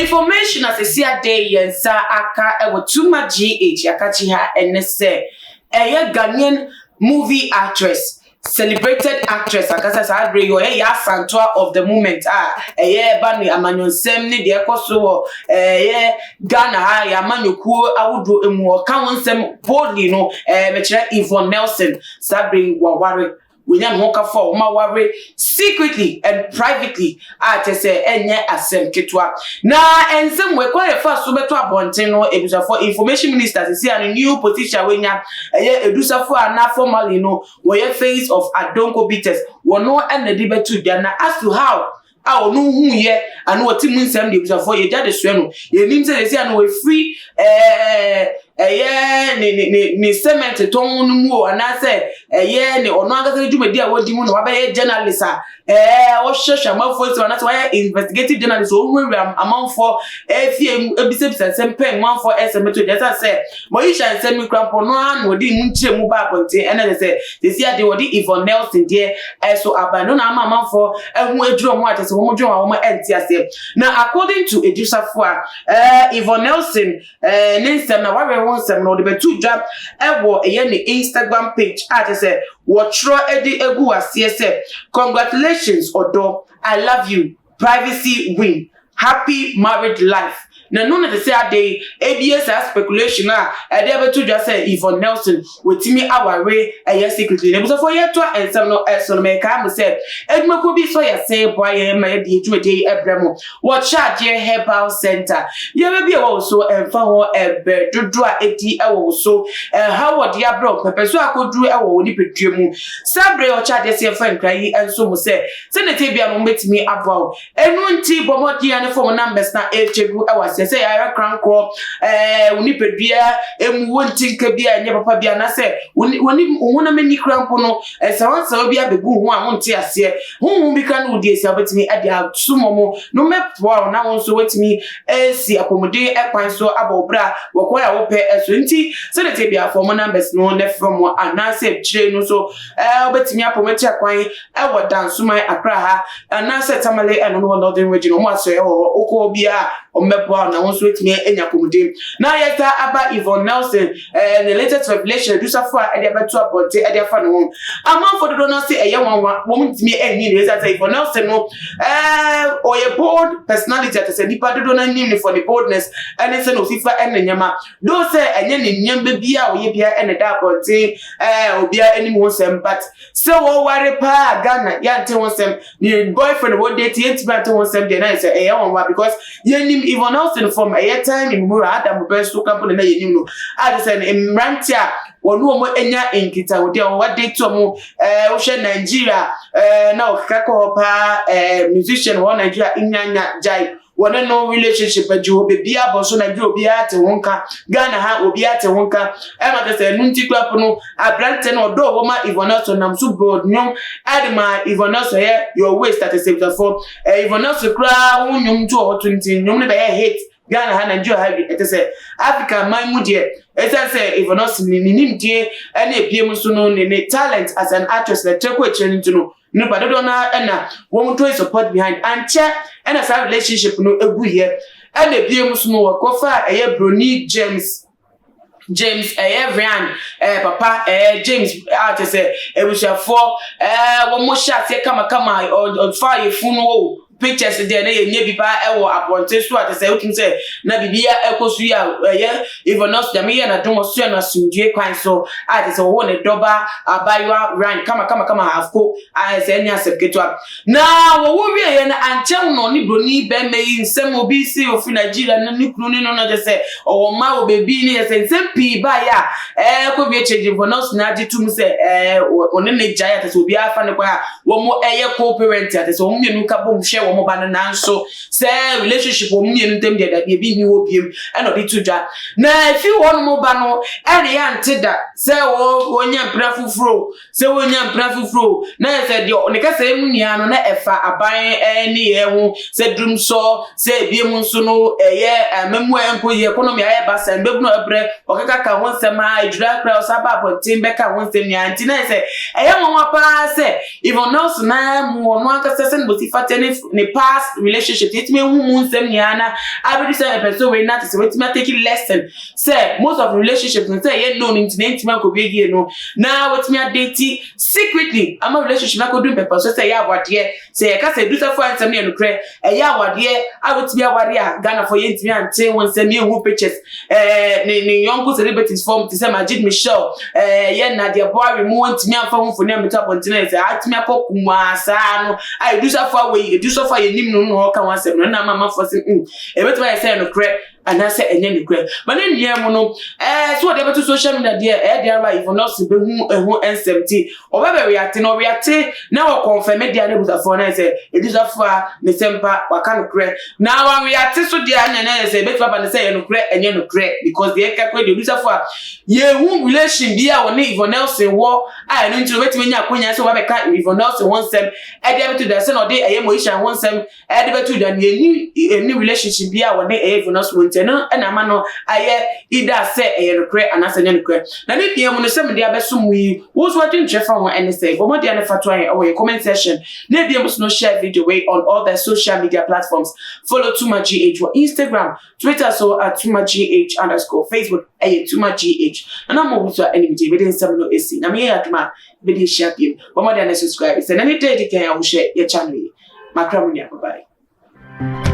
information as a sia day yensa aka ewo too much GH akachi ha enese Ghanaian movie actress, celebrated actress akasa sa adre yo ya santua of the moment bani amanyon semni de ekoso Ghana ha ya manyoku awudo emu ka wonsem boldly no me kire Yvonne Nelson sabre waware we nyam hoka for ma ware secretly and privately say enye asem ketwa na ensem we kwa refa so beto abonten no ebusafo information minister say a new position we nya edusafo ana formally no we face of Adonko Bitters wono enedi betu dia na as to how no hu ye anu oti mu nsem de ebusafo ye dia de so no ye nim say anu we free ni cement ton mu o ana say ni ono agase djumadi a wodi mu no wabe journalist o hwehwe amafo so ana say why investigative journalist o hu amafo fie ebisebisa sempen manfo esemeto dey say moyisha nsem krampo no an wodi mu nkyere mu ba ponte ena say desi ade wodi Yvonne Nelson dey so abano na amafo ehu eduro mu atese wo mu dwo wa wo enti ase na according to edusafo Yvonne Nelson nsem na wawe wonsem no de betu dwa ewo ni Instagram page say wotro edi egu ase say congratulations odo, I love you, privacy win, happy married life. Na no na say ade ABS speculation dey betu dwa say Yvonne Nelson wetimi aware secretly na so for yeto ensem no so me ka mo say edumako bi so ye say boy ma ye di dwude ebremo wo charge herbal center ye be bi wo so emfa ho ebe dodo a edi ewo so how wo dia bro pepe so akoduru ewo ni peduemu sabre wo charge say fan krai enso mo say senate bia no metimi aboa enu nti bomodi ane phone numbers na echegu ewa say ya krankro unipedua emu wonti nka bia nya papa bia na say woni wona mani krampo no sawansa obi abegu ho a wonte ase hu bi kan udi esi abetimi ade asumomo no mepo na won so wetimi esi akomode ekwan so abobra wokoya wo pe eso nti senate bia for numbers no ne from ana say chire no so obetimi apomati akwan ewo dansuman akra ha ana say tamale eno no northern region mo aso okọ bia ommepo na won so wetimi enya komode na yeta aba Yvonne Nelson the latest revelation do safo ade abeto aponte ade afa no amanfo do no say eye wanwa wo mutimi enyi ne say Yvonne Nelson no oye bold personality at say nipa do no nim for the boldness and say no fifa ennyama do say enye ne nyamba bia oye bia ene da aponte obia enim wonsem but say wo ware pa Ghana ya nte wonsem ni boyfriend wo date intimate wonsem dey na say eye wanwa because ye nim Yvonne Nelson from a time in Mura Adam Besto company na yenim no I say mrantia wonu omo enya enkita wodi o wade to mo wo hwe Nigeria na okakọ pa musician wo Nigeria inyanya jai wona no relationship ajo be bia boso Nigeria obi ate wonka Ghana ha obi ate wonka ma te say nunti club no abrante no do wo ma Yvonne Nelson nam so broad nyom adma Yvonne Nelson here your waste at the same for Yvonne Nelson kra wonyom to o 20 nyom ne be hate Ghana ha Nigeria ha it say Africa man mu de it say Yvonne Nelson ni nim de na ebiem so no ne talent as an actress na teko echeni to no but do na won to support behind and check and as a relationship no egu here and ebiem so no wakofa Brony James Ryan papa James to say ebusafo wo mo sha se kama on fire funu pictures there na ye bi pa ewo aponte so at say utim say na bibia ekosu ya Yvonne Nelson me na don so na sundue kwan so at say wo ne doba abaywa Ryan kama afko say nya seketwa na wo wie na anche no ni broni be meyi nsem obi si ofi Nigeria na ni kunu ni no na say o ma o bebi ni say nsem pi ba ya ko bi eche Yvonne Nelson na jitum say one ne jaya at say obi afa ne kwa wo mo co-parent at say wo mienu ka bom hwe wo mo ba na nso say relationship wo mienu tem de da bi ni wo biem e no di tuja na if you won mo ba no e ya ntida say wo nya mpra fufuro say wo nya mpra fufuro na say de ne ka say mu nia no na efa aban ni ye hu say drum so say biem nso no memu enko ye economy aye ba say bebu no ebre okaka ka won say ma idra kra osaba pontin be ka won say nia nti na say won wa pa say Yvonne Nelson na mu no aka say no si fatene ne past relationship it me hu nsem niana abedi say person we not say wetin take lesson say most of relationships say ye know intimate man ko be gie no na wetin me date secretly am relationship na ko do pepper so say ya awade say ka say do say for nsem ne no kre ya awade awoti be awade a Ghana for ye ntimi ante won say me hu pictures ne young celebrities form to say Majid Michelle ye na dia boy remove ntimi afa hu fo ne meta bontina say atimi akokuma sa no I do so far we do so far ye nim no ho ka wan say no na mama for say e betima say no kre and I say enye no kre but then ye mo no so dey beto social media there dey right if not be hu N70 o be react na o confirm dia na buza for na say e do so far me sempa waka no kre na wan react so dia na say betima ba say no kre enye no kre because dey ka kwe dey do so far ye hu relation bia woni Yvonne Nelson wo I no ntiro betima nya akonya so wa be ka Yvonne Nelson won sem e dey beto da say no dey eye Moisha won sem e dey beto da ni relationship bia woni Yvonne Nelson no na ma no aye either say e rekre anase nya rekre na ne bia mu no se me dia beso yi wo so wadin trefa won ene say bo mo dia ne fatwa e comment section ne bia mu no share video way on all the social media platforms follow TumaGH on Instagram Twitter so at TumaGH _ Facebook TumaGH and I'm also enemy be den sem no esi na me yatuma be dey share pim bo mo dia ne subscribe say na ne dey can share your channel makra mu nia bye.